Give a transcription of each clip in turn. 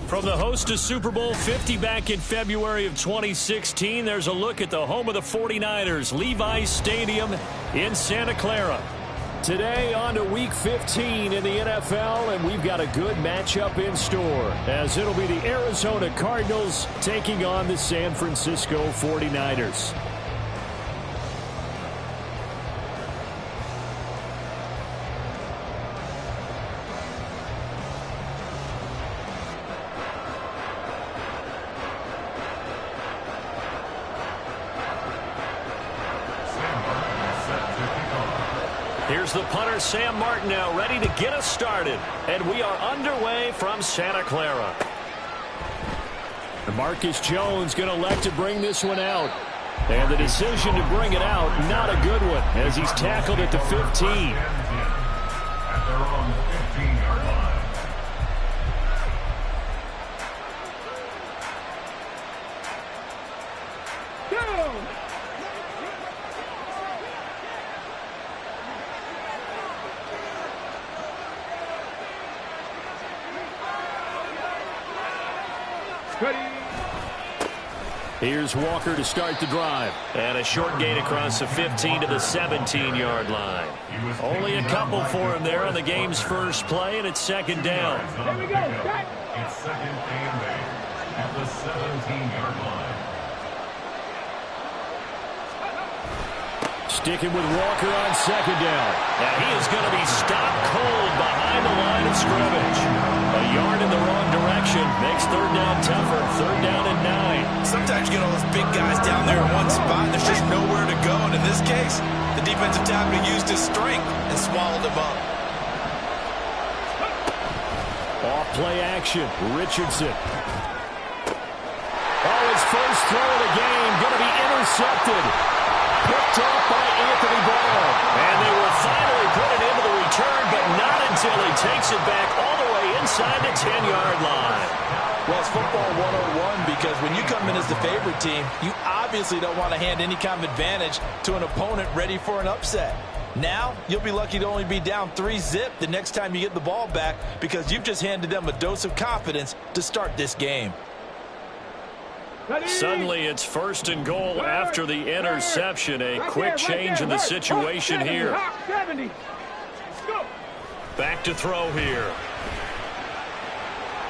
From the host to Super Bowl 50 back in February of 2016, there's a look at the home of the 49ers, Levi's Stadium in Santa Clara. Today on to Week 15 in the NFL, and we've got a good matchup in store, as it'll be the Arizona Cardinals taking on the San Francisco 49ers. Here's the punter, Sam Martin, now ready to get us started. And we are underway from Santa Clara. Marcus Jones going to elect to bring this one out. And the decision to bring it out, not a good one, as he's tackled at the 15. Here's Walker to start the drive. And a short gain across the 15 to the 17-yard line. Only a couple for him there on the game's first play, and it's second down. There we go. It's second and 8 at the 17-yard line. Sticking with Walker on second down. And he is going to be stopped cold behind the line of scrimmage. A yard in the wrong direction makes third down tougher. Third down and 9. Sometimes you get all those big guys down there in one spot, and there's just nowhere to go. And in this case, the defensive tackle used his strength and swallowed him up. Off play action. Richardson. Oh, his first throw of the game going to be intercepted. Picked off by Anthony Barr. And they will finally put it into the return, but not until he takes it back all the way inside the 10-yard line. Well, it's football 101 because when you come in as the favorite team, you obviously don't want to hand any kind of advantage to an opponent ready for an upset. Now, you'll be lucky to only be down 3-zip the next time you get the ball back because you've just handed them a dose of confidence to start this game. Suddenly, it's first and goal after the interception. A quick change in the situation here. Back to throw here.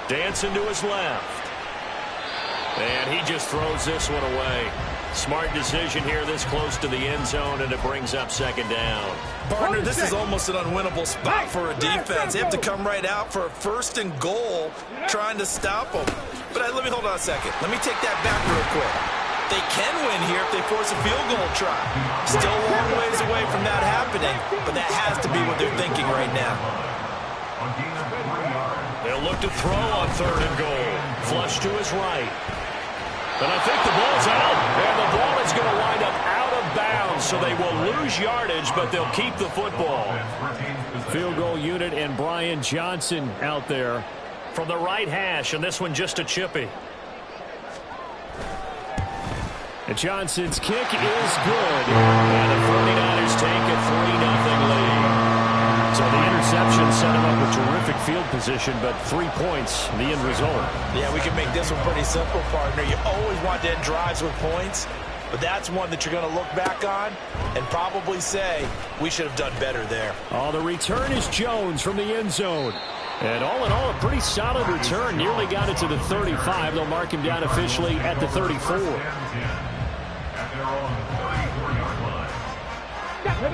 Dancing to his left. And he just throws this one away. Smart decision here this close to the end zone, and it brings up second down. Partner, this is almost an unwinnable spot for a defense. They have to come right out for a first and goal trying to stop them. But let me hold on a second. Let me take that back real quick. They can win here if they force a field goal try. Still a long ways away from that happening, but that has to be what they're thinking right now. They'll look to throw on third and goal. Flush to his right. And I think the ball's out. And the ball is going to wind up out of bounds, so they will lose yardage, but they'll keep the football. Field goal unit and Brian Johnson out there from the right hash, and this one just a chippy. And Johnson's kick is good. And the 49ers take a 3-0 lead. So the interception set him up with terrific field position, but 3 points, the end result. Yeah, we can make this one pretty simple, partner. You always want to end drives with points, but that's one that you're going to look back on and probably say, we should have done better there. Oh, the return is Jones from the end zone. And all in all, a pretty solid return. Nearly got it to the 35. They'll mark him down officially at the 34.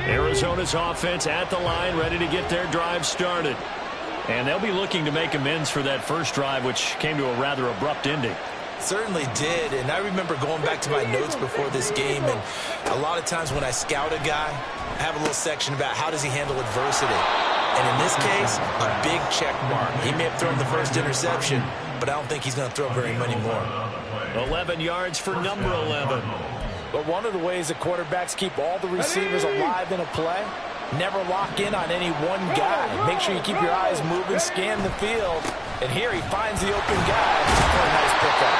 Arizona's offense at the line, ready to get their drive started. And they'll be looking to make amends for that first drive, which came to a rather abrupt ending. Certainly did, and I remember going back to my notes before this game, and a lot of times when I scout a guy, I have a little section about how does he handle adversity. And in this case, a big check mark. He may have thrown the first interception, but I don't think he's going to throw very many more. 11 yards for number 11. But one of the ways that quarterbacks keep all the receivers alive in a play, never lock in on any one guy. Make sure you keep your eyes moving, scan the field. And here he finds the open guy for a nice pickup.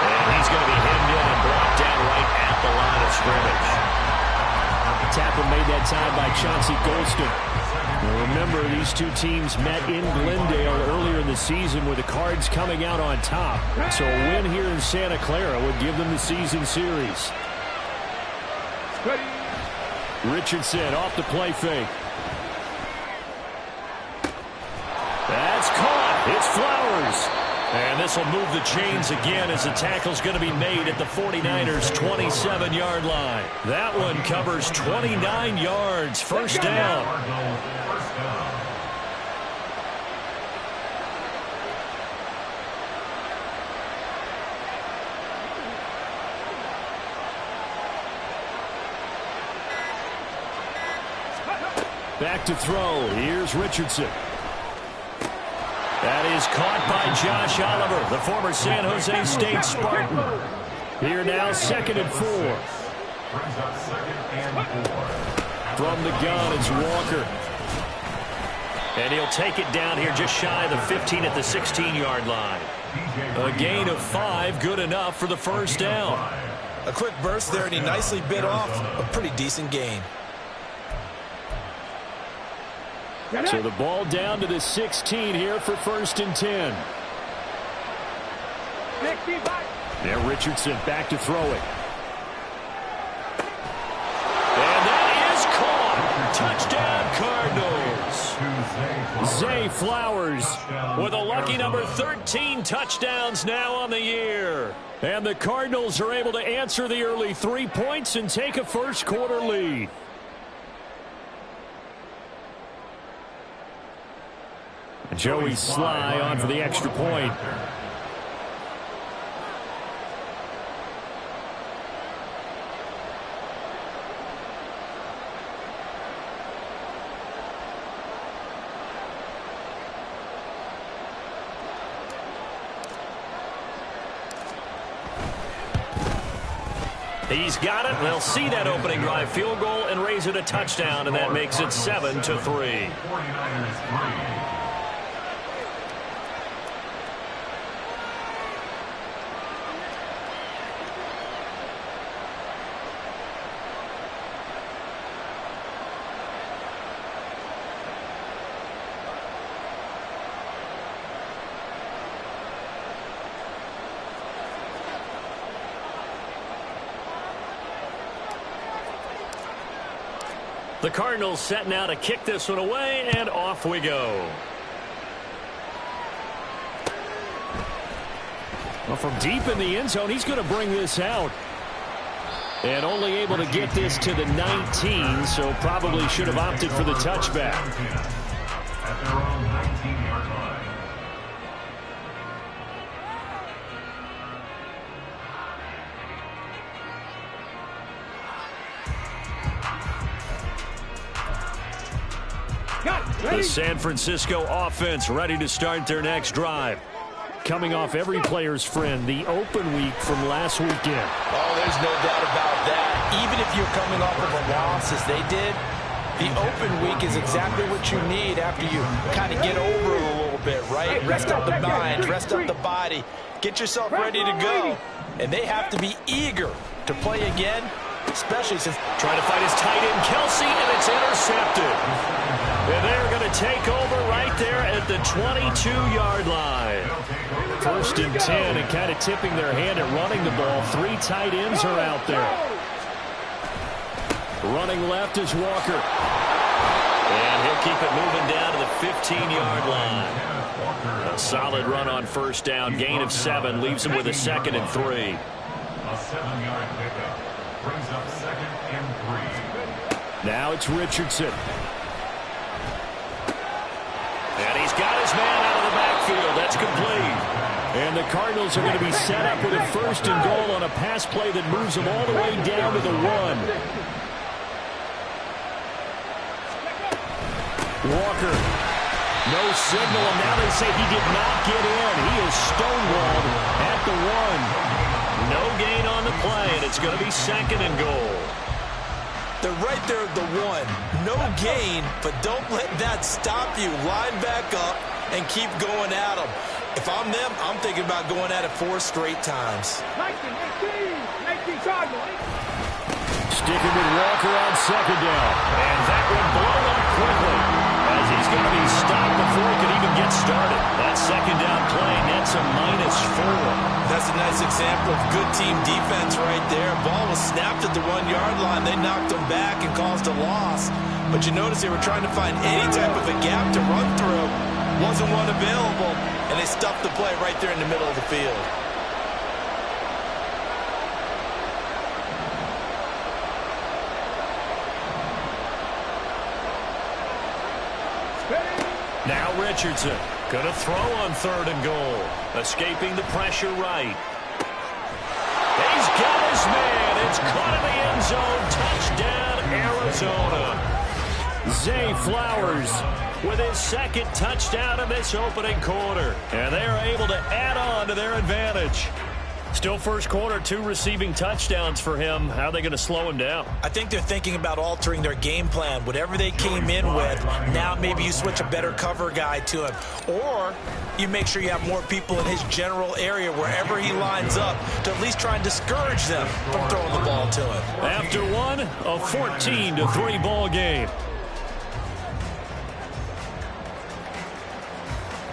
And he's going to be hemmed in and brought down right at the line of scrimmage. tackle made that time by Chauncey Golston. Now remember, these two teams met in Glendale earlier in the season with the Cards coming out on top. So a win here in Santa Clara would give them the season series. Richardson off the play fake. That's caught. It's Flowers. And this will move the chains again as the tackle's going to be made at the 49ers' 27-yard line. That one covers 29 yards. First down. Back to throw. Here's Richardson. That is caught by Josh Oliver, the former San Jose State Spartan. Here now, 2nd and 4. From the gun, it's Walker. And he'll take it down here just shy of the 15 at the 16-yard line. A gain of 5, good enough for the first down. A quick burst there, and he nicely bit off a pretty decent gain. So the ball down to the 16 here for 1st and 10. Now Richardson back to throw it. And that is caught. Touchdown, Cardinals. Zay Flowers with a lucky number 13 touchdowns now on the year. And the Cardinals are able to answer the early 3 points and take a first-quarter lead. Joey Sly on for the extra point. He's got it. They'll see that opening drive field goal and raise it a touchdown, and that makes it 7-3. The Cardinals set now to kick this one away, and off we go. Well, from deep in the end zone, he's going to bring this out. And only able to get this to the 19, so probably should have opted for the touchback. At their own 19-yard line. The San Francisco offense ready to start their next drive. Coming off every player's friend, the open week from last weekend. Oh, there's no doubt about that. Even if you're coming off of a loss as they did, the open week is exactly what you need after you kind of get over it a little bit, right? Rest up the mind, rest up the body, get yourself ready to go. And they have to be eager to play again, especially since trying to fight his tight end, Kelsey, and it's intercepted. And they're going to take over right there at the 22-yard line. 1st and 10, and kind of tipping their hand at running the ball. 3 tight ends are out there. Running left is Walker. And he'll keep it moving down to the 15-yard line. A solid run on first down. Gain of 7 leaves him with a 2nd and 3. A 7-yard pickup brings up 2nd and 3. Now it's Richardson. And he's got his man out of the backfield. That's complete. And the Cardinals are going to be set up with a 1st and goal on a pass play that moves them all the way down to the 1. Walker. No signal, and now they say he did not get in. He is stonewalled at the 1. No gain on the play, and it's going to be 2nd and goal. they're right there at the 1. No gain, but don't let that stop you. Line back up and keep going at them. If I'm them, I'm thinking about going at it 4 straight times. Sticking with Walker on second down. And that one blown up quickly, as he's going to be stopped before he can even get started. That second down play nets a -4. That's a nice example of good team defense right there. Ball was snapped at the 1-yard line. They knocked him back and caused a loss. But you notice they were trying to find any type of a gap to run through. Wasn't one available, and they stuffed the play right there in the middle of the field. Now Richardson going to throw on 3rd and goal. Escaping the pressure right. He's got his man. It's caught in the end zone. Touchdown, Arizona. Zay Flowers with his 2nd touchdown in this opening quarter. And they are able to add on to their advantage. Still first quarter, 2 receiving touchdowns for him. How are they going to slow him down? I think they're thinking about altering their game plan. Whatever they came in with, now maybe you switch a better cover guy to him. Or you make sure you have more people in his general area wherever he lines up to at least try and discourage them from throwing the ball to him. After one, a 14-3 ball game.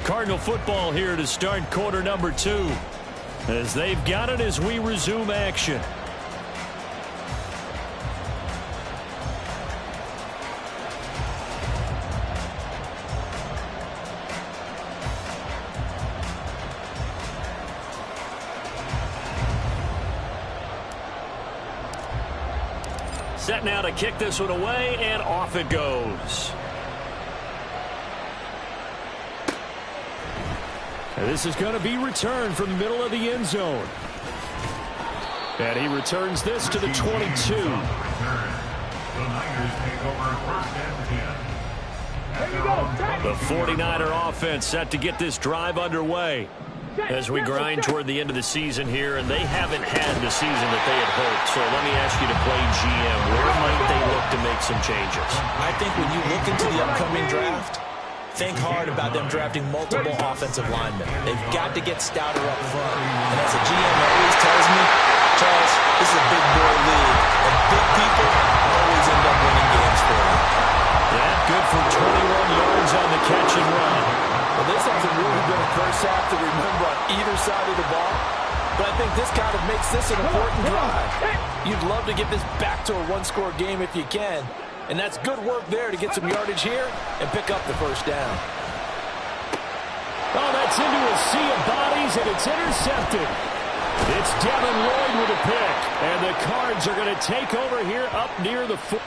Cardinal football here to start quarter number 2. As they've got it as we resume action. Set now to kick this one away, and off it goes. This is going to be returned from the middle of the end zone. And he returns this to the 22. The Niners take over 1st and 10. The 49er offense set to get this drive underway as we grind toward the end of the season here, and they haven't had the season that they had hoped. So let me ask you to play GM. Where might they look to make some changes? I think when you look into the upcoming draft, think hard about them drafting multiple offensive linemen. They've got to get stouter up front. And as a GM always tells me, Charles, this is a big boy league, and big people always end up winning games for you. Yeah, good for 21 yards on the catch and run. Well, this hasn't really been a first half to remember on either side of the ball, but I think this kind of makes this an important drive. You'd love to get this back to a one-score game if you can. And that's good work there to get some yardage here and pick up the first down. Oh, that's into a sea of bodies, and it's intercepted. It's Devin Lloyd with a pick. And the Cards are going to take over here up near the 4.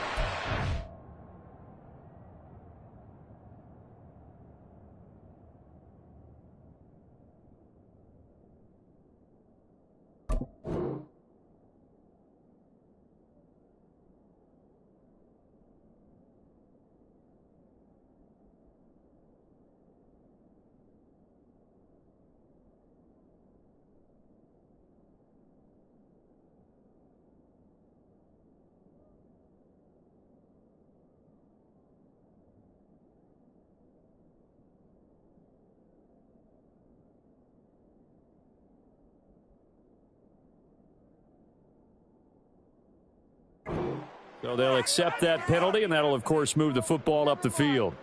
So they'll accept that penalty, and that'll, of course, move the football up the field.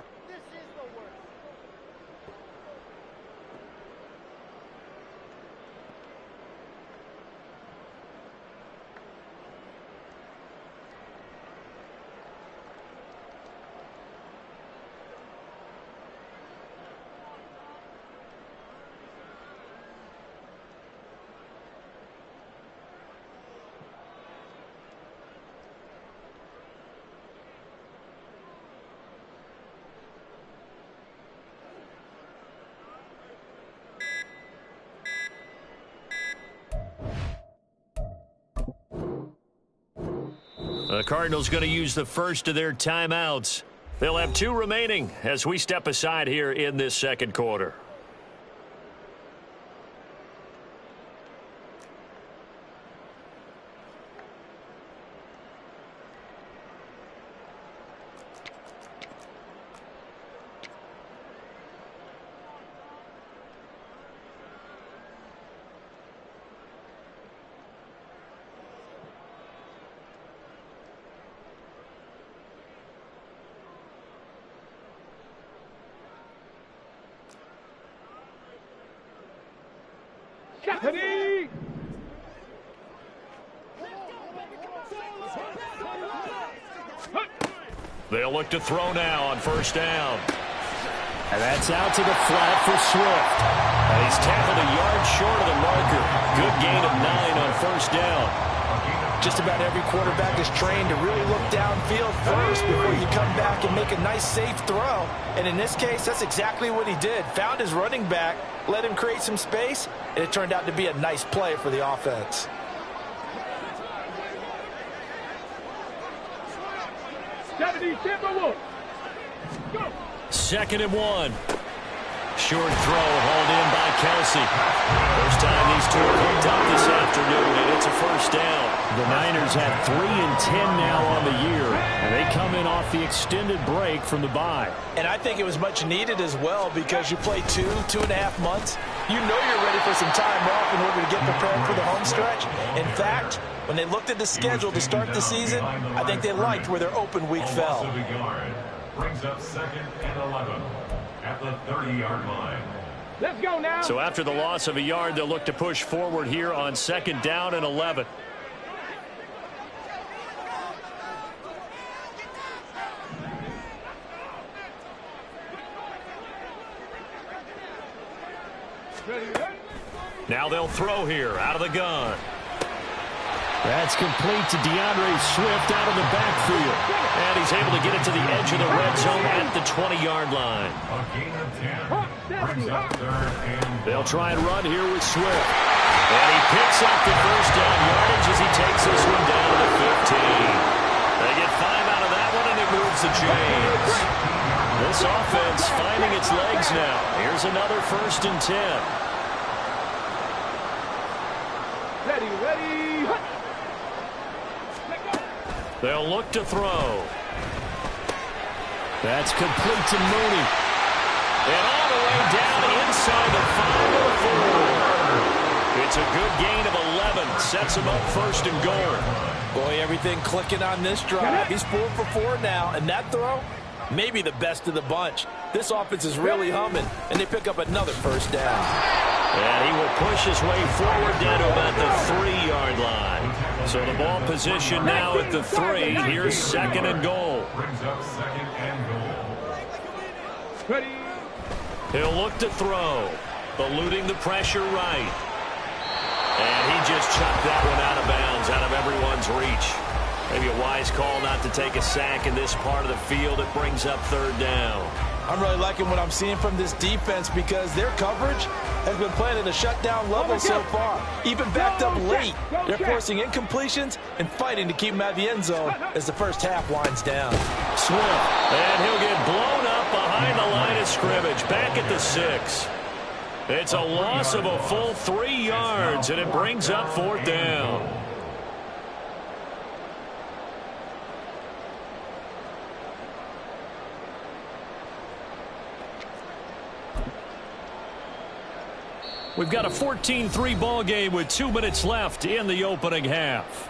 The Cardinals going to use the first of their timeouts. They'll have 2 remaining as we step aside here in this second quarter. They'll look to throw now on first down. And that's out to the flat for Swift. And he's tackled a yard short of the marker. Good gain of 9 on first down. Just about every quarterback is trained to really look downfield first before you come back and make a nice, safe throw. And in this case, that's exactly what he did. Found his running back, let him create some space, and it turned out to be a nice play for the offense. Second and 1. Short throw hauled in by Kelsey. First time these two are hooked up this afternoon, and it's a first down. The Niners have 3-10 now on the year, and they come in off the extended break from the bye. And I think it was much needed as well because you play 2.5 months. You know you're ready for some time off in order to get prepared for the home stretch. In fact, when they looked at the schedule to start the season, I think they liked where their open week fell. Brings up 2nd and 11 at the 30-yard line. Let's go now. So after the loss of a yard, they'll look to push forward here on 2nd down and 11. Now they'll throw here out of the gun. That's complete to DeAndre Swift out of the backfield. And he's able to get it to the edge of the red zone at the 20-yard line. A gain of 10. Brings up 3rd and They'll try and run here with Swift. And he picks up the first down yardage as he takes this one down to the 15. They get 5 out of that one, and it moves the chains. This offense finding its legs now. Here's another 1st and 10. Ready. They'll look to throw. That's complete to Mooney. And all the way down inside the 5-4. It's a good gain of 11. Sets him up 1st and goal. Boy, everything clicking on this drive. He's 4 for 4 now, and that throw, maybe the best of the bunch. This offense is really humming, and they pick up another first down. And he will push his way forward down to about the 3-yard line. So the ball position now at the 3. Here's 2nd and goal. brings up 2nd and goal. Ready. He'll look to throw. Eluding the pressure right. And he just chucked that one out of bounds, out of everyone's reach. Maybe a wise call not to take a sack in this part of the field. It brings up 3rd down. I'm really liking what I'm seeing from this defense because their coverage has been playing at a shutdown level so far. Even backed up late, they're forcing incompletions and fighting to keep them out of the end zone as the first half winds down. Swift, and he'll get blown up behind the line of scrimmage, back at the 6. It's a loss of a full 3 yards, and it brings up 4th down. We've got a 14-3 ball game with 2 minutes left in the opening half.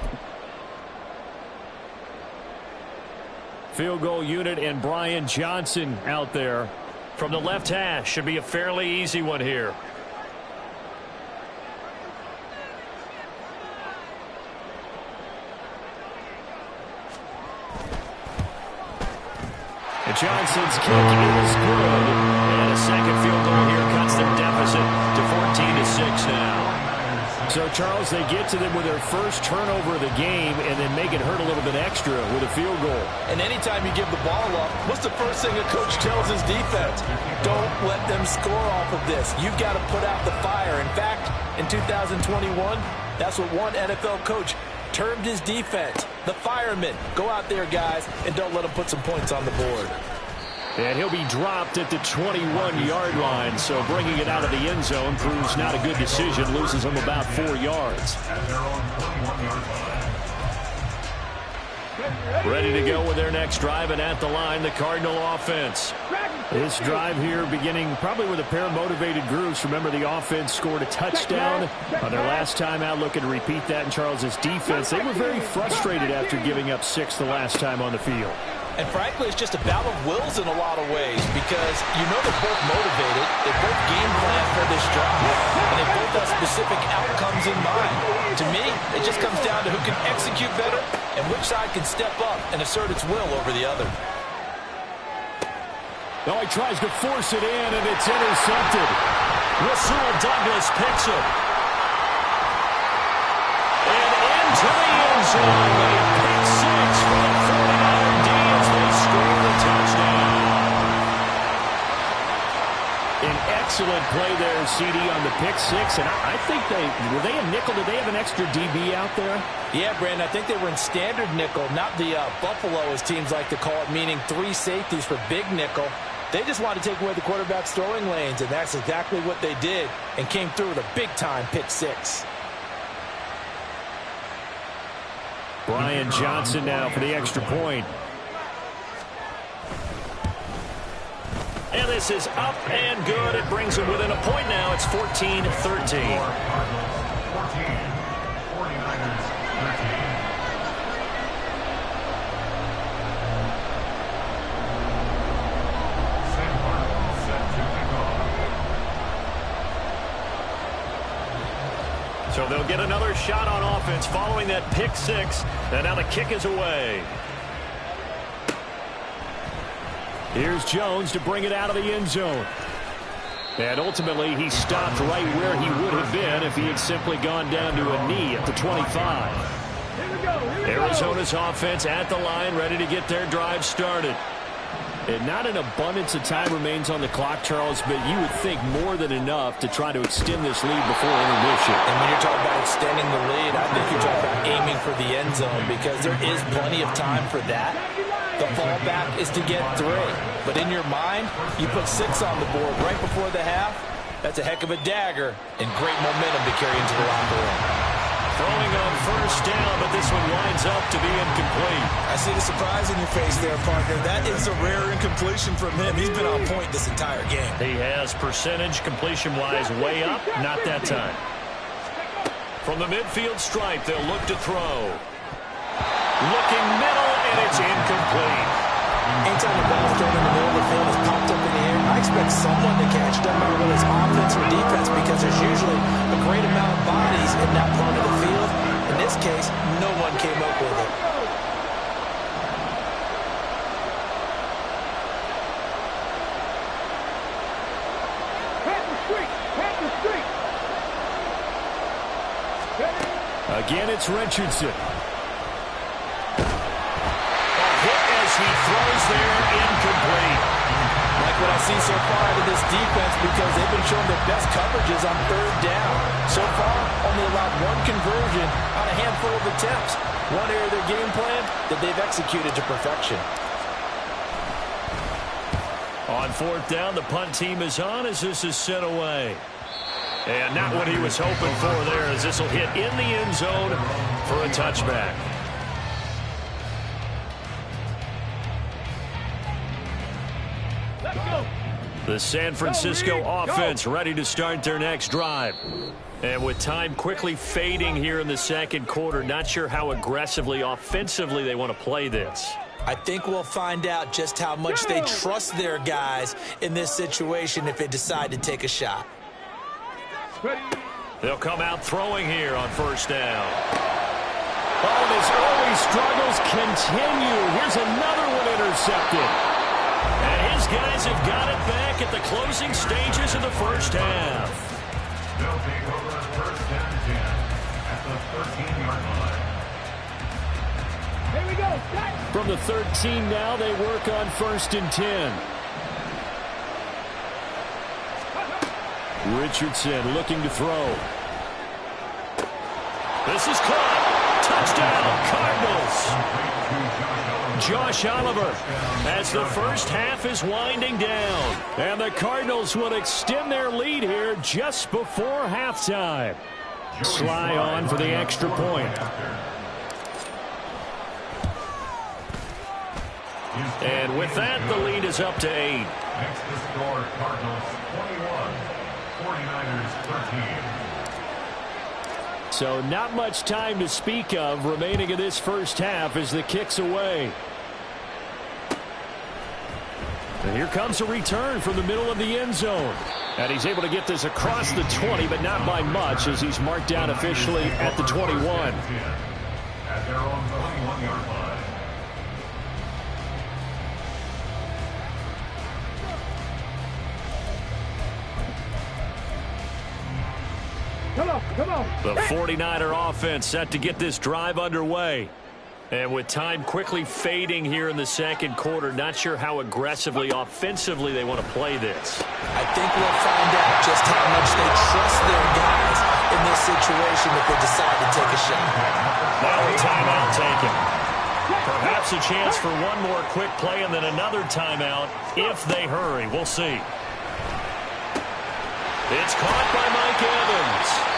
Field goal unit and Brian Johnson out there from the left hash. Should be a fairly easy one here. And Johnson's kick is good. And a second field goal here cuts their deficit to 14-6 now. So, Charles, they get to them with their first turnover of the game and then make it hurt a little bit extra with a field goal. And anytime you give the ball up, what's the first thing a coach tells his defense? Don't let them score off of this. You've got to put out the fire. In fact, in 2021, that's what one NFL coach termed his defense, the firemen. Go out there, guys, and don't let them put some points on the board. And he'll be dropped at the 21-yard line, so bringing it out of the end zone proves not a good decision, loses him about 4 yards. Ready to go with their next drive, and at the line, the Cardinal offense. This drive here beginning probably with a pair of motivated groups. Remember, the offense scored a touchdown on their last time out, looking to repeat that in Charles's defense. They were very frustrated after giving up 6 the last time on the field. And frankly, it's just a battle of wills in a lot of ways because you know they're both motivated. They both game plan for this drive. And they both have specific outcomes in mind. To me, it just comes down to who can execute better and which side can step up and assert its will over the other. Oh, he tries to force it in, and it's intercepted. Rasul Douglas picks it. And into the end zone. A pick six for the 49er D as they score the touchdown. An excellent play there, CD, on the pick six. And I think were they a nickel? Did they have an extra DB out there? Yeah, Brandon, I think they were in standard nickel, not the Buffalo, as teams like to call it, meaning 3 safeties for big nickel. They just wanted to take away the quarterback's throwing lanes, and that's exactly what they did and came through with a big-time pick six. Brian Johnson now for the extra point. And this is up and good. It brings them within a point now. It's 14-13. 14, 49ers 13. So they'll get another shot on offense following that pick six. And now the kick is away. Here's Jones to bring it out of the end zone. And ultimately, he stopped right where he would have been if he had simply gone down to a knee at the 25. Arizona's offense at the line, ready to get their drive started. And not an abundance of time remains on the clock, Charles, but you would think more than enough to try to extend this lead before intermission. And when you're talking about extending the lead, I think you're talking about aiming for the end zone because there is plenty of time for that. The fallback is to get 3. But in your mind, you put 6 on the board right before the half. That's a heck of a dagger and great momentum to carry into the locker room. Throwing on first down, but this one winds up to be incomplete. I see the surprise in your face there, partner. That is a rare incompletion from him. He's been on point this entire game. He has percentage completion-wise way up, not that time. From the midfield stripe, they'll look to throw. Looking middle, and it's incomplete. Anytime the ball's thrown in the middle of the field, it's popped up in the air, I expect someone to catch it, doesn't matter whether it's offense or defense, because there's usually a great amount of bodies in that part of the field. In this case, no one came up with it. Again, it's Richardson. He throws there, incomplete. Like what I've seen so far out of this defense because they've been showing their best coverages on 3rd down. So far, only allowed 1 conversion on a handful of attempts. One area of their game plan that they've executed to perfection. On 4th down, the punt team is on as this is sent away. And not what he was hoping for there as this will hit in the end zone for a touchback. The San Francisco offense ready to start their next drive. And with time quickly fading here in the second quarter, not sure how aggressively, offensively they want to play this. I think we'll find out just how much they trust their guys in this situation if they decide to take a shot. They'll come out throwing here on 1st down. Oh, and his early struggles continue. Here's another one intercepted. And his guys have got it back at the closing stages of the first half. They'll take over 1st and 10 at the 13-yard line. Here we go. From the 13 now, they work on 1st and 10. Richardson looking to throw. This is caught. Touchdown, Cardinals. Josh Oliver as the first half is winding down. And the Cardinals will extend their lead here just before halftime. Sly on for the extra point. And with that, the lead is up to 8. Next to score, Cardinals 21, 49ers 13. So not much time to speak of remaining in this first half as the kick's away. And here comes a return from the middle of the end zone. And he's able to get this across the 20, but not by much, as he's marked down officially at the 21. At their own 21-yard line. Come on. The 49er offense set to get this drive underway. And with time quickly fading here in the second quarter, not sure how aggressively, offensively they want to play this. I think we'll find out just how much they trust their guys in this situation if they decide to take a shot. Now a timeout taken. Perhaps a chance for one more quick play and then another timeout if they hurry. We'll see. It's caught by Mike Evans.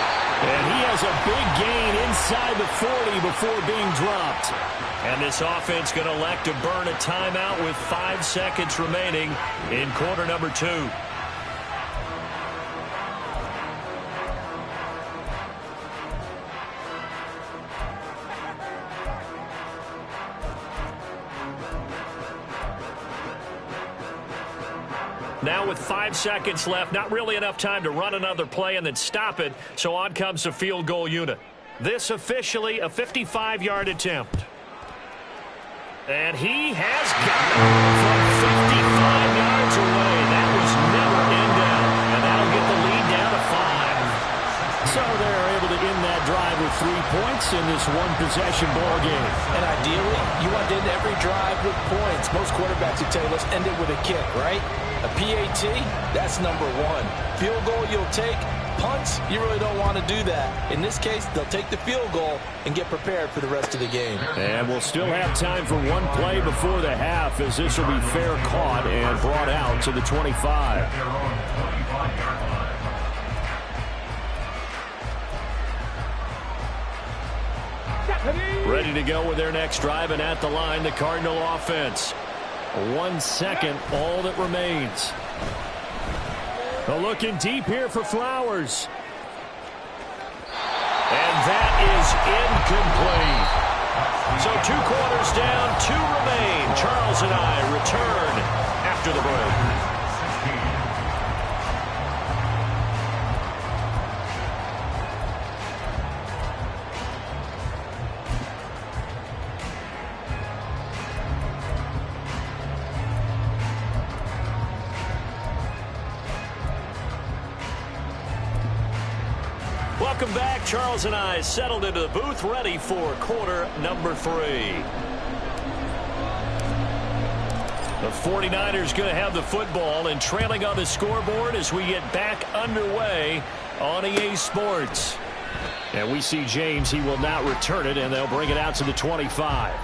And he has a big gain inside the 40 before being dropped. And this offense going to elect to burn a timeout with 5 seconds remaining in quarter number 2. Now with 5 seconds left, not really enough time to run another play and then stop it, so on comes the field goal unit. This officially a 55-yard attempt. And he has got it from 55 yards away. That was never in down, and that'll get the lead down to 5. So they're able to end that drive with 3 points in this one-possession ball game. And ideally, you want to end every drive with points. Most quarterbacks would tell you, let's end it with a kick, right? A PAT, that's number 1. Field goal you'll take. Punts, you really don't want to do that. In this case, they'll take the field goal and get prepared for the rest of the game. And we'll still have time for one play before the half, as this will be fair caught and brought out to the 25. At their own 25-yard line. Ready to go with their next drive, and at the line, the Cardinal offense. 1 second, all that remains. Looking deep here for Flowers. And that is incomplete. So 2 quarters down, 2 remain. Charles and I return after the break. Welcome back. Charles and I settled into the booth, ready for quarter number 3. The 49ers going to have the football and trailing on the scoreboard as we get back underway on EA Sports. And we see James. He will not return it, and they'll bring it out to the 25.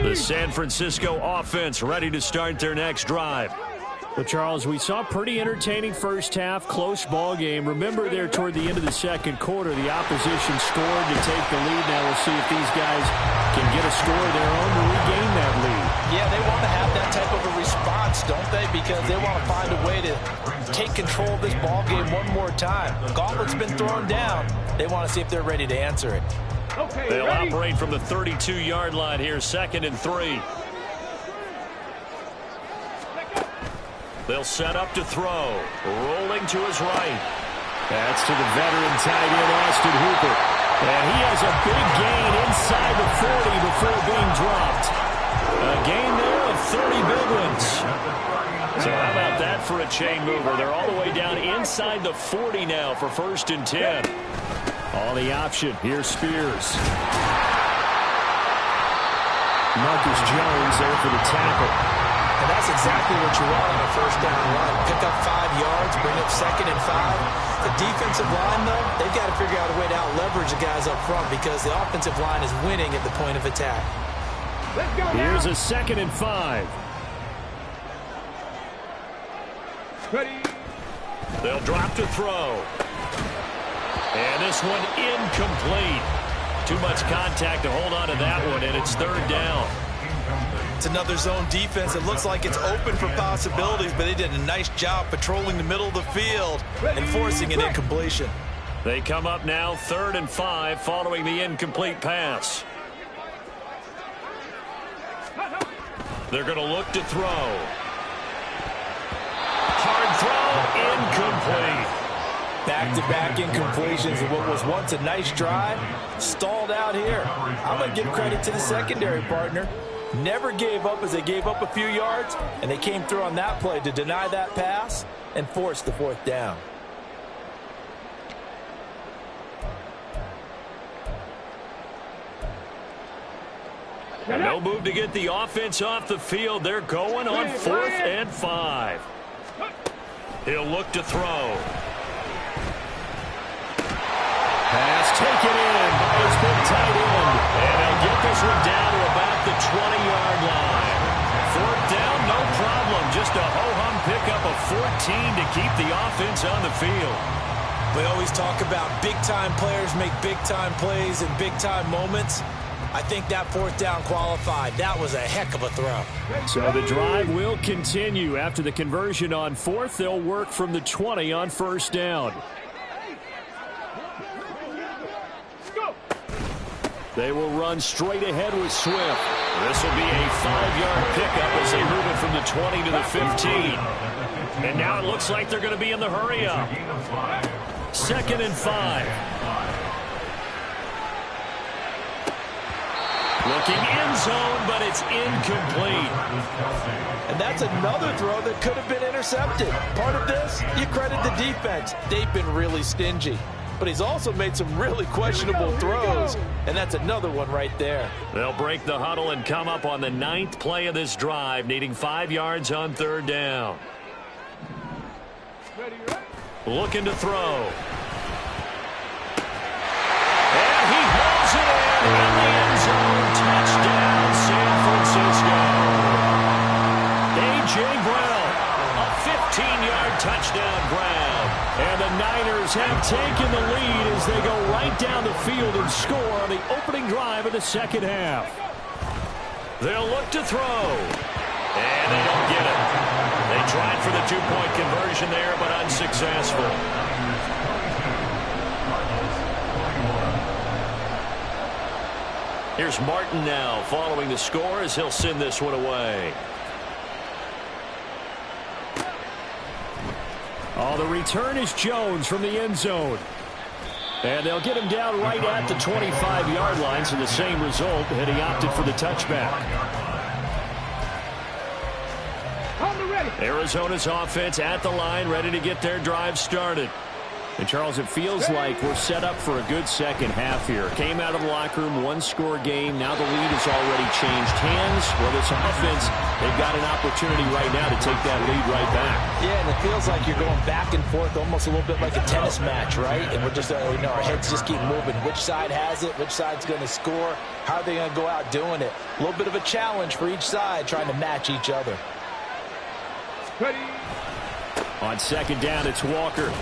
The San Francisco offense ready to start their next drive. Well, Charles, we saw a pretty entertaining first half, close ball game. Remember there toward the end of the second quarter, the opposition scored to take the lead. Now we'll see if these guys can get a score of their own to regain that lead. Yeah, they want to have that type of a response, don't they? Because they want to find a way to take control of this ball game one more time. The gauntlet's been thrown down. They want to see if they're ready to answer it. Okay, they'll ready? operate from the 32-yard line here, 2nd and 3. They'll set up to throw. Rolling to his right. That's to the veteran tight end, Austin Hooper. And he has a big gain inside the 40 before being dropped. A gain there of 30 big ones. So how about that for a chain mover? They're all the way down inside the 40 now for 1st and 10. On the option, here's Spears. Marcus Jones there for the tackle. And that's exactly what you want on a first down run. Pick up 5 yards, bring up 2nd and 5. The defensive line, though, they've got to figure out a way to out-leverage the guys up front because the offensive line is winning at the point of attack. Let's go now. Here's a 2nd and 5. Ready? They'll drop to throw. And this one incomplete. Too much contact to hold on to that one, and it's 3rd down. It's another zone defense. It looks like it's open for possibilities, but they did a nice job patrolling the middle of the field and forcing an incompletion. They come up now 3rd and 5 following the incomplete pass. They're going to look to throw. Hard throw, incomplete. Back-to-back incompletions of what was once a nice drive, stalled out here. I'm going to give credit to the secondary partner. Never gave up as they gave up a few yards, and they came through on that play to deny that pass and force the 4th down. No move to get the offense off the field. They're going on 4th and 5. He'll look to throw. Pass taken in by his big tight end. And they'll get this one down to about the 20-yard line. 4th down, no problem. Just a ho-hum pickup of 14 to keep the offense on the field. We always talk about big-time players make big-time plays in big-time moments. I think that 4th down qualified. That was a heck of a throw. So the drive will continue. After the conversion on 4th, they'll work from the 20 on 1st down. They will run straight ahead with Swift. This will be a 5-yard pickup as they move it from the 20 to the 15. And now it looks like they're going to be in the hurry-up. 2nd and 5. Looking end zone, but it's incomplete. And that's another throw that could have been intercepted. Part of this, you credit the defense. They've been really stingy. But he's also made some really questionable throws, and that's another one right there. They'll break the huddle and come up on the 9th play of this drive, needing 5 yards on 3rd down. Looking to throw. And he hauls it in the end zone. Touchdown, San Francisco. A.J. Brown, a 15-yard touchdown grab. And the Niners have taken the lead as they go right down the field and score on the opening drive of the 2nd half. They'll look to throw. And they don't get it. They tried for the 2-point conversion there, but unsuccessful. Here's Martin now following the score as he'll send this one away. Oh, the return is Jones from the end zone. And they'll get him down right at the 25-yard line, so the same result, and he opted for the touchback. Arizona's offense at the line, ready to get their drive started. And, Charles, it feels like we're set up for a good second half here. Came out of the locker room, 1-score game. Now the lead has already changed hands. Well, this offense, they've got an opportunity right now to take that lead right back. Yeah, and it feels like you're going back and forth almost a little bit like a tennis match, right? And we're just, our heads just keep moving. Which side has it? Which side's going to score? How are they going to go out doing it? A little bit of a challenge for each side trying to match each other. On 2nd down, it's Walker.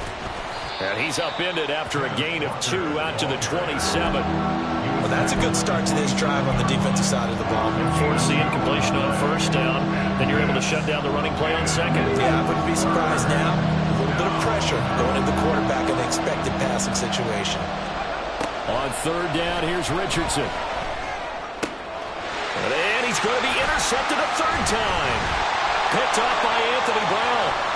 And he's upended after a gain of 2 out to the 27. Well, that's a good start to this drive on the defensive side of the ball. Force the incompletion on 1st down. Then you're able to shut down the running play on 2nd. Yeah, I wouldn't be surprised now. A little bit of pressure going into the quarterback in the expected passing situation. On 3rd down, here's Richardson. And he's going to be intercepted a 3rd time. Picked off by Anthony Brown.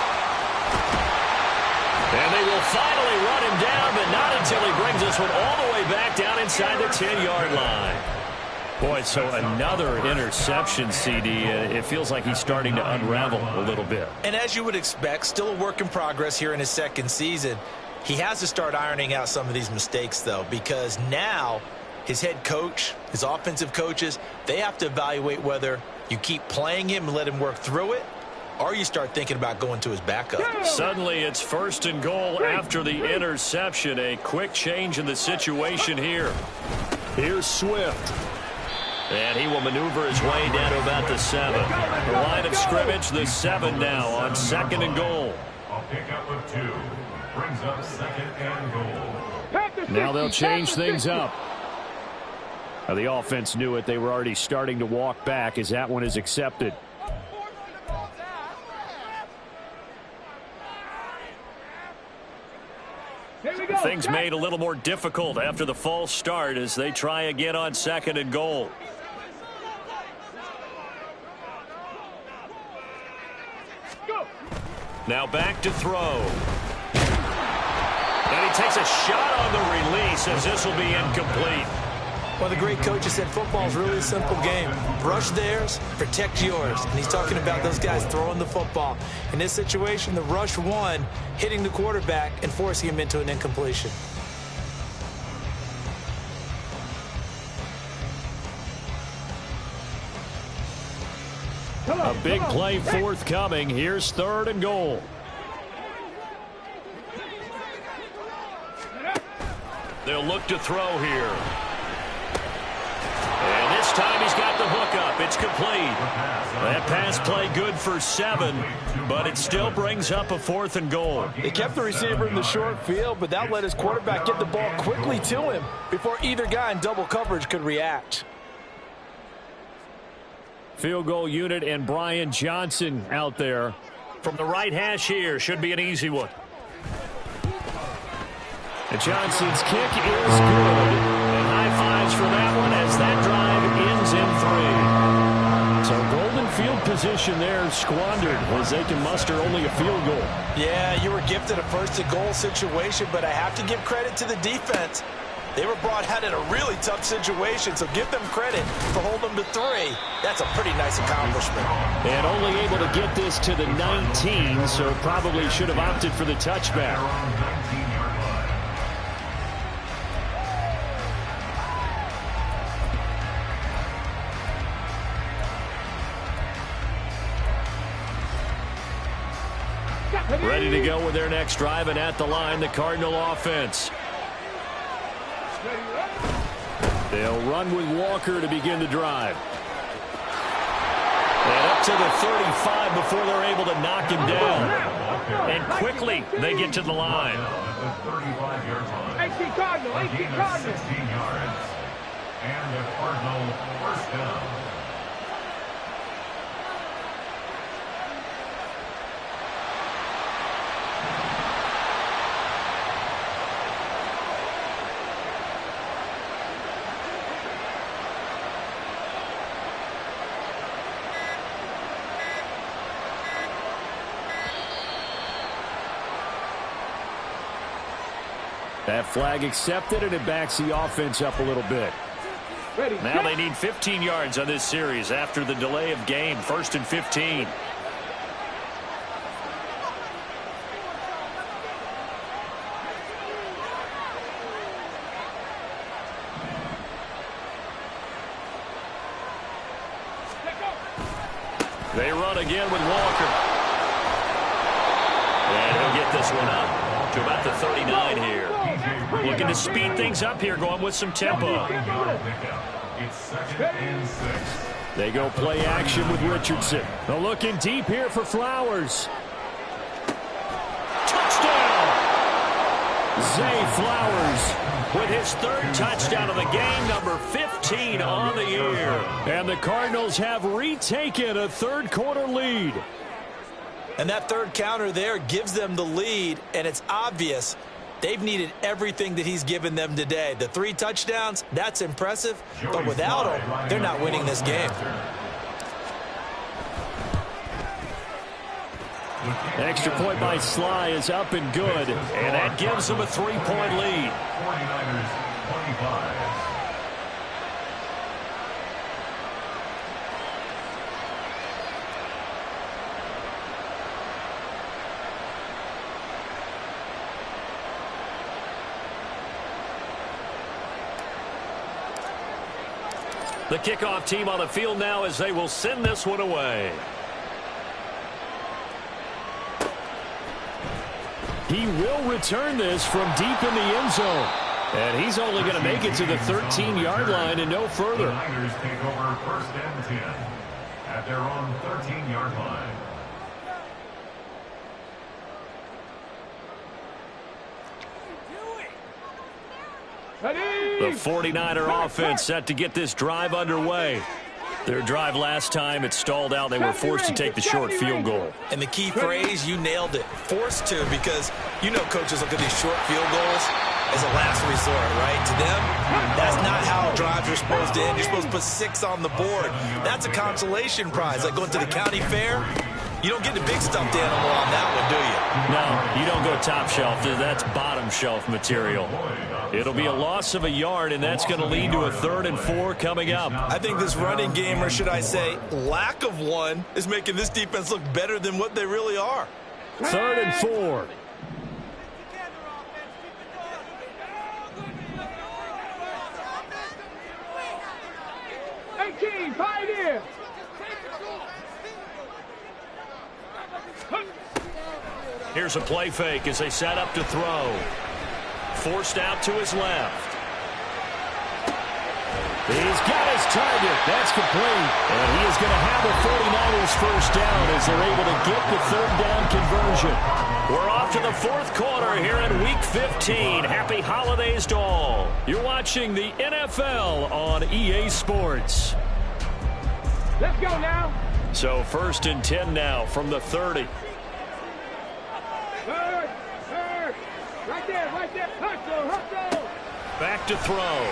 And they will finally run him down, but not until he brings this one all the way back down inside the 10-yard line. Boy, so another interception, CD. It feels like he's starting to unravel a little bit. And as you would expect, still a work in progress here in his 2nd season. He has to start ironing out some of these mistakes, though, because now his head coach, his offensive coaches, they have to evaluate whether you keep playing him and let him work through it, or you start thinking about going to his backup. Suddenly it's 1st and goal after the interception. A quick change in the situation here. Here's Swift. And he will maneuver his way down to about the 7. The line of scrimmage, the 7 now on 2nd and goal. A pickup of 2 brings up 2nd and goal. Now they'll change things up. The offense knew it. They were already starting to walk back as that one is accepted. Things made a little more difficult after the false start as they try again on 2nd and goal. Now back to throw. And he takes a shot on the release as this will be incomplete. Well, the great coaches said football is really a simple game. Rush theirs, protect yours. And he's talking about those guys throwing the football. In this situation, the rush won, hitting the quarterback and forcing him into an incompletion. A big play forthcoming. Here's 3rd and goal. They'll look to throw here. And this time he's got the hook up. It's complete. That pass play good for 7, but it still brings up a 4th and goal. They kept the receiver in the short field, but that let his quarterback get the ball quickly to him before either guy in double coverage could react. Field goal unit and Brian Johnson out there. From the right hash here, should be an easy one. And Johnson's kick is good. And high fives for that one as that drive ends in 3. So golden field position there squandered as they can muster only a field goal. Yeah, you were gifted a 1st and goal situation, but I have to give credit to the defense. They were brought out in a really tough situation, so give them credit for holding them to 3. That's a pretty nice accomplishment. And only able to get this to the 19, so probably should have opted for the touchback. Ready to go with their next drive, and at the line, the Cardinal offense. They'll run with Walker to begin the drive. And up to the 35 before they're able to knock him down. And quickly, they get to the line. 18 Cardinal, 18 Cardinal. 16 yards. And the Cardinal 1st down. That flag accepted, and it backs the offense up a little bit. Now they need 15 yards on this series after the delay of game. 1st and 15. They run again with Walker. And he'll get this one up to about the 39 here. Looking to speed things up here, going with some tempo. It's 2nd and 6. They go play action with Richardson. They're looking deep here for Flowers. Touchdown! Zay Flowers with his 3rd touchdown of the game, number 15 on the year. And the Cardinals have retaken a 3rd quarter lead. And that 3rd counter there gives them the lead, and it's obvious they've needed everything that he's given them today. The 3 touchdowns, that's impressive, but without him, they're not winning this game. Extra point by Sly is up and good, and that gives them a 3-point lead. 49ers 25. The kickoff team on the field now as they will send this one away. He will return this from deep in the end zone. And he's only going to make it to the 13-yard line and no further. The Niners take over 1st and 10 at their own 13-yard line. The 49er offense set to get this drive underway. Their drive last time, it stalled out. They were forced to take the short field goal. And the key phrase, you nailed it, forced to, because you know coaches look at these short field goals as a last resort, right? To them, that's not how drives are supposed to end. You're supposed to put 6 on the board. That's a consolation prize, like going to the county fair. You don't get the big stuffed animal on that one, do you? No, you don't go top shelf. That's bottom shelf material. It'll be a loss of a yard, and that's going to lead to a 3rd and 4 coming up. I think this running game, or should I say lack of one, is making this defense look better than what they really are. 3rd and 4. Pioneer! Here's a play fake as they set up to throw. Forced out to his left. He's got his target. That's complete. And he is going to have the 49ers first down as they're able to get the 3rd down conversion. We're off to the 4th quarter here in Week 15. Happy holidays to all. You're watching the NFL on EA Sports. Let's go now. So 1st and 10 now from the 30. Third. Right there. Hustle. Back to throw.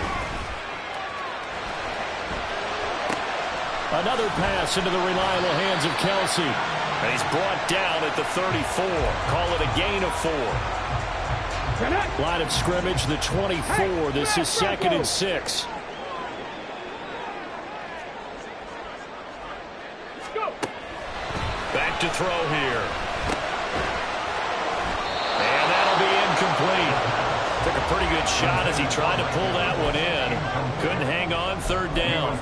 Another pass into the reliable hands of Kelsey. And he's brought down at the 34. Call it a gain of 4. Line of scrimmage, the 24. This is 2nd and 6. Back to throw here. And that'll be incomplete. Took a pretty good shot as he tried to pull that one in. Couldn't hang on, 3rd down.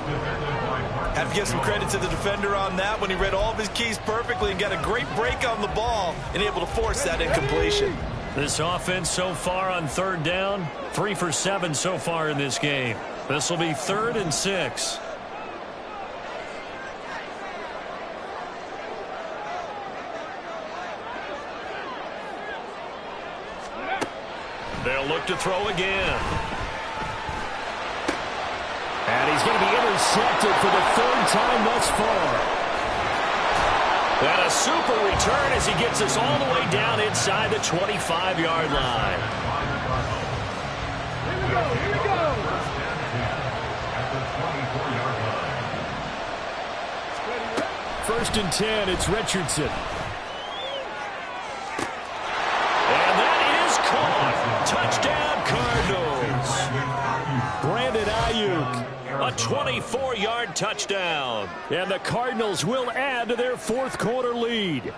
Have to give some credit to the defender on that when he read all of his keys perfectly and got a great break on the ball and able to force that incompletion. This offense so far on 3rd down, 3 for 7 so far in this game. This will be 3rd and 6. They'll look to throw again. And he's going to be intercepted for the 3rd time thus far. And a super return as he gets us all the way down inside the 25-yard line. Here we go. First and 10, it's Richardson. Touchdown, Cardinals. Brandon Ayuk, a 24-yard touchdown. And the Cardinals will add to their 4th quarter lead.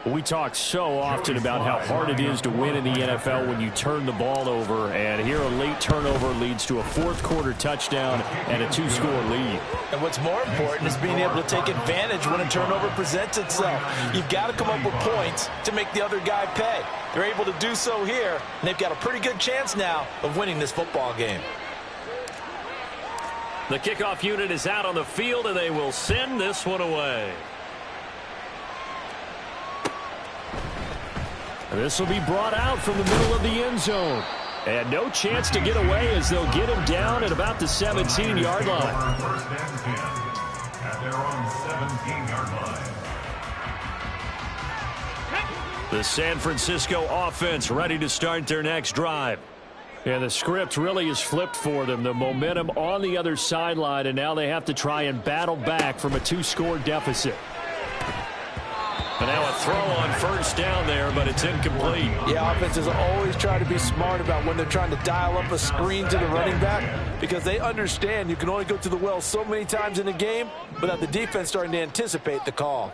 We talk so often about how hard it is to win in the NFL when you turn the ball over. And here a late turnover leads to a 4th quarter touchdown and a 2-score lead. And what's more important is being able to take advantage when a turnover presents itself. You've got to come up with points to make the other guy pay. They're able to do so here, and they've got a pretty good chance now of winning this football game. The kickoff unit is out on the field, and they will send this one away. This will be brought out from the middle of the end zone. And no chance to get away as they'll get him down at about the 17-yard line. First and 10 at their own 17-yard line. The San Francisco offense ready to start their next drive. And the script really is flipped for them. The momentum on the other sideline, and now they have to try and battle back from a 2-score deficit. And now a throw on first down there, but it's incomplete. Yeah, offenses always try to be smart about when they're trying to dial up a screen to the running back because they understand you can only go to the well so many times in a game without the defense starting to anticipate the call.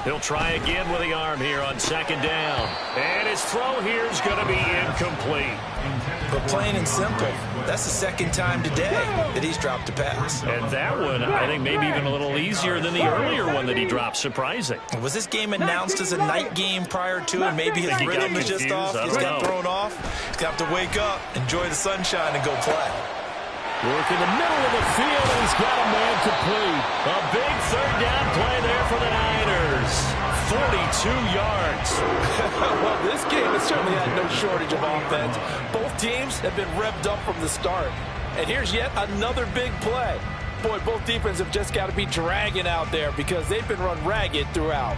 He'll try again with the arm here on 2nd down. And his throw here is going to be incomplete. But plain and simple, that's the 2nd time today that he's dropped a pass. And that one, I think, maybe even a little easier than the earlier one that he dropped. Surprising. Was this game announced as a night game prior to, and maybe his rhythm is just off? He's got thrown off. He's got to wake up, enjoy the sunshine, and go play. Work in the middle of the field, and he's got a man complete. A big 3rd down play there for the Niners. 42 yards. Well, this game has certainly had no shortage of offense. Both teams have been revved up from the start. And here's yet another big play. Boy, both defenses have just got to be dragging out there because they've been run ragged throughout.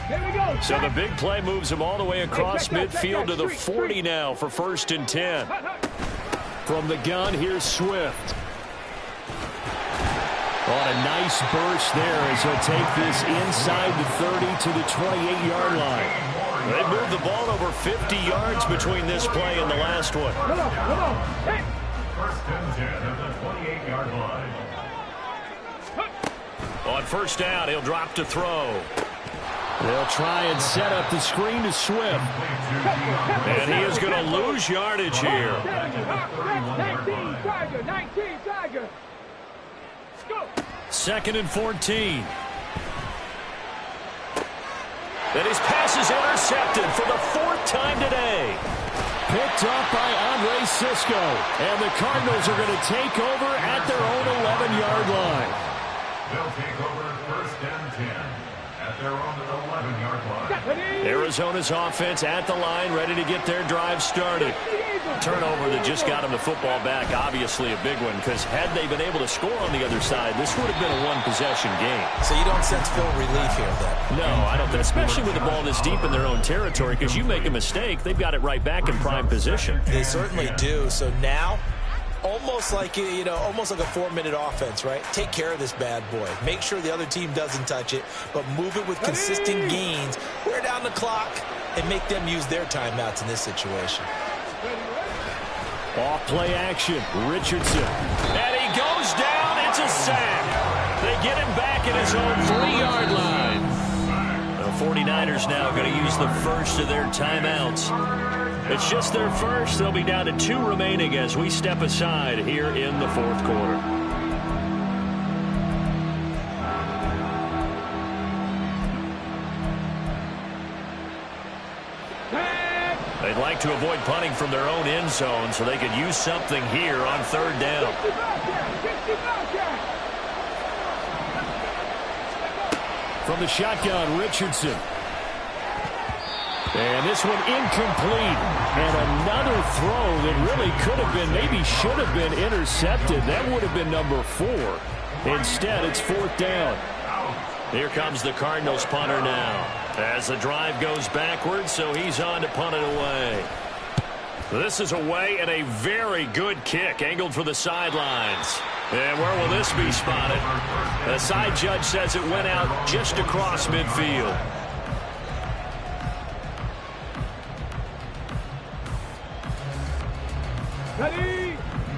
Here we go. So the big play moves him all the way across midfield to the 40 now for 1st and 10. From the gun, here's Swift. Oh, a nice burst there as he'll take this inside the 30 to the 28-yard line. They moved the ball over 50 yards between this play and the last one. Come on. Hey. 1st and 10 at the 28-yard line. On 1st down, he'll drop to throw. They'll try and set up the screen to Swift. And he is going to lose yardage here. 19, Tiger. Go. 2nd and 14. And his pass is intercepted for the 4th time today. Picked up by Andre Cisco. And the Cardinals are going to take over at their own 11-yard line. They'll take over 1st and 10 at their own 11-yard line. Arizona's offense at the line, ready to get their drive started. Turnover that just got him the football back, obviously a big one, because had they been able to score on the other side, this would have been a one-possession game. So you don't sense full relief here, then? No, I don't, especially with the ball this deep in their own territory, because you make a mistake, they've got it right back in prime position. They certainly do. So now, almost like almost like a 4-minute offense, right? Take care of this bad boy. Make sure the other team doesn't touch it, but move it with consistent gains. Wear down the clock and make them use their timeouts in this situation. Off play action, Richardson. And he goes down, it's a sack. They get him back at his own 3-yard line. The 49ers now going to use the first of their timeouts. It's just their first. They'll be down to 2 remaining as we step aside here in the 4th quarter. They'd like to avoid punting from their own end zone so they could use something here on 3rd down. From the shotgun, Richardson. And this one incomplete. And another throw that really could have been, maybe should have been intercepted. That would have been number 4. Instead, it's 4th down. Here comes the Cardinals punter now. As the drive goes backwards, so he's on to punt it away. This is away and a very good kick, angled for the sidelines. And where will this be spotted? The side judge says it went out just across midfield.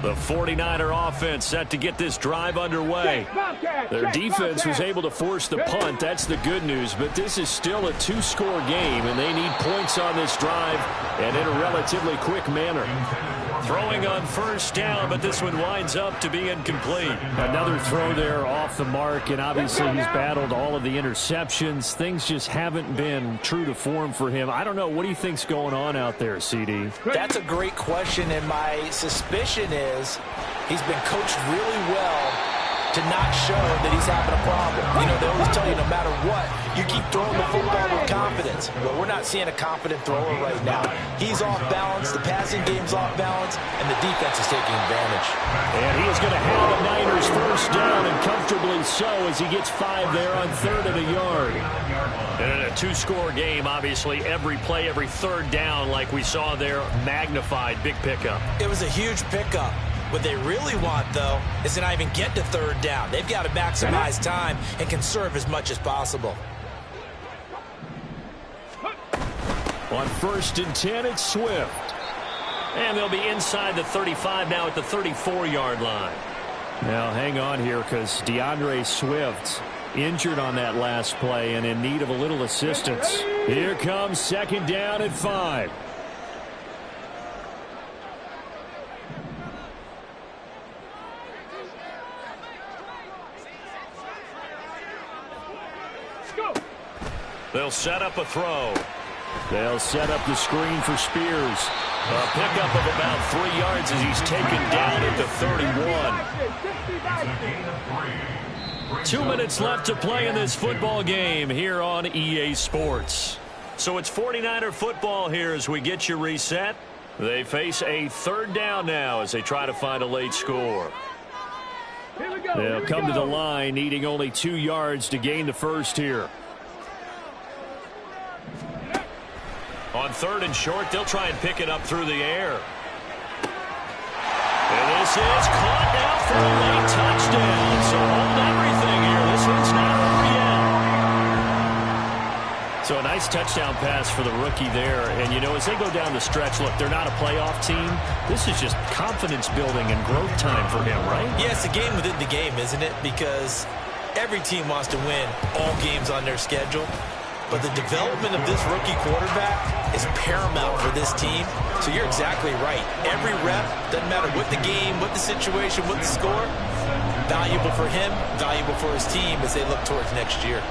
The 49er offense set to get this drive underway. Their defense was able to force the punt. That's the good news. But this is still a 2-score game, and they need points on this drive and in a relatively quick manner. Throwing on 1st down, but this one winds up to be incomplete. Another throw there off the mark, and obviously he's battled all of the interceptions. Things just haven't been true to form for him. I don't know. What do you think's going on out there, CD? That's a great question, and my suspicion is he's been coached really well to not show that he's having a problem. You know, they always tell you no matter what, you keep throwing the football with confidence. But we're not seeing a confident thrower right now. He's off balance, the passing game's off balance, and the defense is taking advantage. And he is going to have the Niners 1st down, and comfortably so, as he gets 5 there on 3rd and a yard. And in a 2-score game, obviously, every play, every 3rd down, like we saw there, magnified. Big pickup. It was a huge pickup. What they really want, though, is to not even get to 3rd down. They've got to maximize time and conserve as much as possible. On 1st and 10, it's Swift. And they'll be inside the 35 now at the 34-yard line. Now, hang on here, because DeAndre Swift injured on that last play and in need of a little assistance. Here comes 2nd down at 5. They'll set up a throw. They'll set up the screen for Spears. A pickup of about 3 yards as he's taken down at the 31. 2 minutes left to play in this football game here on EA Sports. So it's 49er football here as we get you reset. They face a third down now as they try to find a late score. Here we go. They'll come to the line needing only 2 yards to gain the first here. On 3rd and short, they'll try and pick it up through the air. And this is caught now for a late touchdown. So hold everything here. This one's not over yet. So a nice touchdown pass for the rookie there. And, you know, as they go down the stretch, look, they're not a playoff team. This is just confidence building and growth time for him, right? Yeah, it's a game within the game, isn't it? Because every team wants to win all games on their schedule. But the development of this rookie quarterback is paramount for this team. So you're exactly right. Every rep, doesn't matter what the game, what the situation, what the score, valuable for him, valuable for his team as they look towards next year.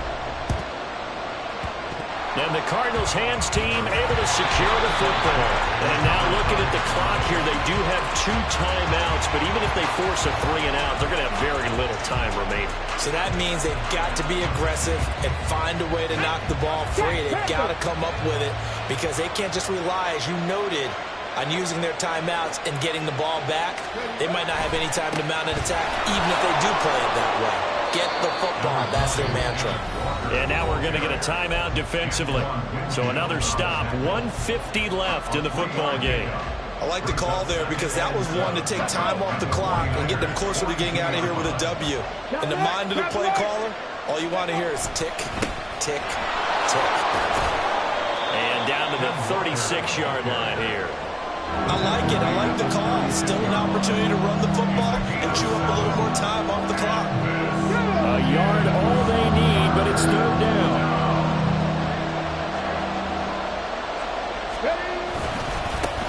And the Cardinals' hands team able to secure the football. And now looking at the clock here, they do have 2 timeouts, but even if they force a 3 and out, they're going to have very little time remaining. So that means they've got to be aggressive and find a way to knock the ball free. They've got to come up with it because they can't just rely, as you noted, on using their timeouts and getting the ball back. They might not have any time to mount an attack, even if they do play it that way. Get the football. That's their mantra. And now we're going to get a timeout defensively. So another stop. 1:50 left in the football game. I like the call there because that was one to take time off the clock and get them closer to getting out of here with a W. In the mind of the play caller, all you want to hear is tick, tick, tick. And down to the 36-yard line here. I like it. I like the call. Still an opportunity to run the football and chew up a little more time off the clock. A yard all they need, but it's 3rd down.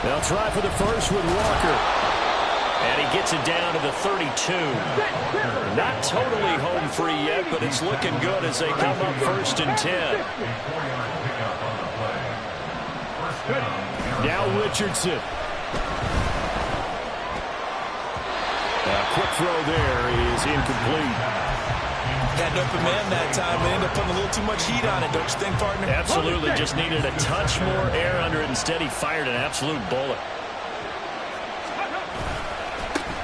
They'll try for the first with Walker. And he gets it down to the 32. Not totally home free yet, but it's looking good as they come up 1st and 10. Now Richardson. A quick throw there is incomplete. Had an open man that time, but ended up putting a little too much heat on it, don't you think, partner? Absolutely. Just needed a touch more air under it. Instead, he fired an absolute bullet.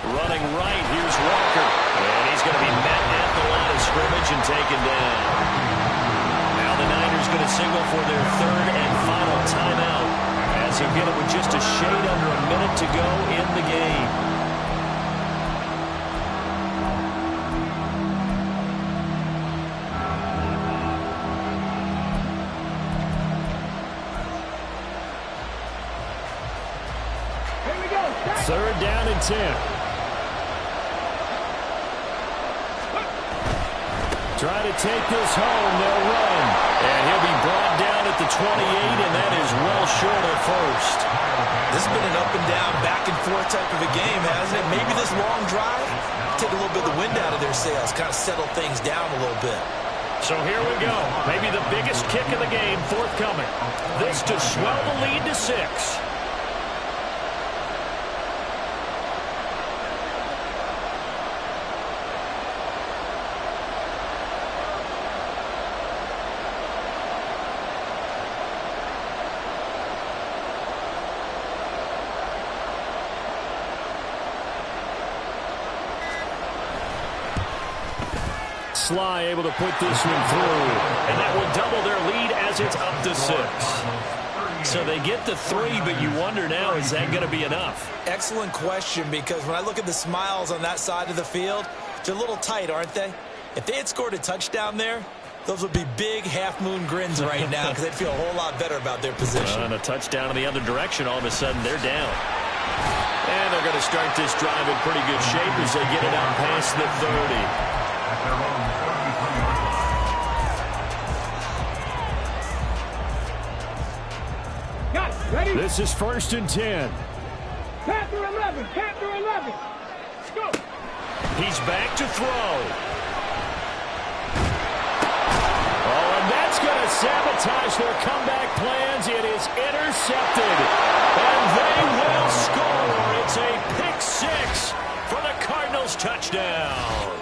Running right, here's Walker. And he's going to be met at the line of scrimmage and taken down. Now the Niners going to signal for their 3rd and final timeout as they'll get it with just a shade under a minute to go in the game. Third down and 10. Try to take this home. They'll run. And he'll be brought down at the 28, and that is well short of first. This has been an up and down, back and forth type of a game, hasn't it? Maybe this long drive, take a little bit of the wind out of their sails, kind of settle things down a little bit. So here we go. Maybe the biggest kick of the game forthcoming. This to swell the lead to 6. Sly able to put this one through. And that would double their lead as it's up to 6. So they get the 3, but you wonder now, is that going to be enough? Excellent question, because when I look at the smiles on that side of the field, they're a little tight, aren't they? If they had scored a touchdown there, those would be big half-moon grins right now because they'd feel a whole lot better about their position. And a touchdown in the other direction, all of a sudden they're down. And they're going to start this drive in pretty good shape as they get it out past the 30. Ready? This is 1st and 10. Panther 11. Panther 11. Go. He's back to throw. Oh, and that's going to sabotage their comeback plans. It is intercepted. And they will score. It's a pick 6 for the Cardinals touchdown.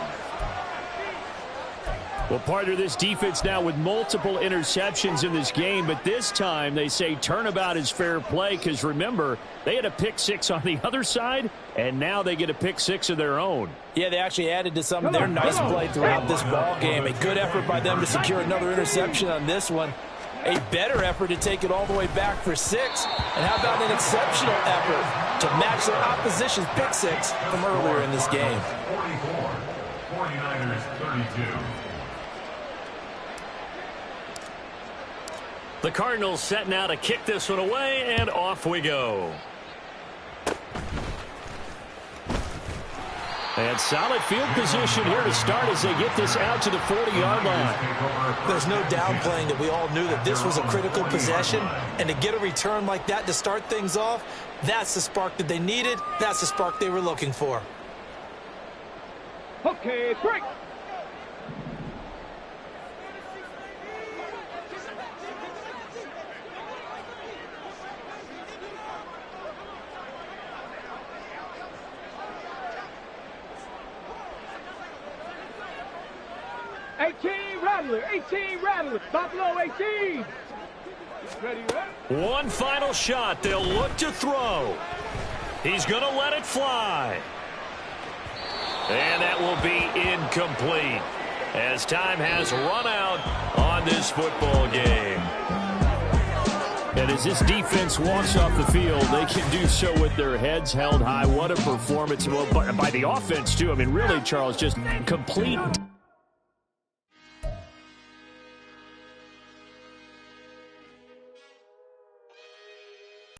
Well, partner, this defense now with multiple interceptions in this game, but this time they say turnabout is fair play because, remember, they had a pick six on the other side, and now they get a pick six of their own. Yeah, they actually added to some of their nice play throughout this ball game. A good effort by them to secure another interception on this one. A better effort to take it all the way back for 6. And how about an exceptional effort to match their opposition's pick six from earlier in this game? 44, 49ers 32. The Cardinals set now to kick this one away, and off we go. And solid field position here to start as they get this out to the 40-yard line. There's no downplaying that we all knew that this was a critical possession, and to get a return like that to start things off, that's the spark that they needed. That's the spark they were looking for. Okay, break. Rattler, 18 Rattler, Buffalo 18. Ready, ready. One final shot. They'll look to throw. He's going to let it fly. And that will be incomplete as time has run out on this football game. And as this defense walks off the field, they can do so with their heads held high. What a performance by the offense, too. I mean, really, Charles, just complete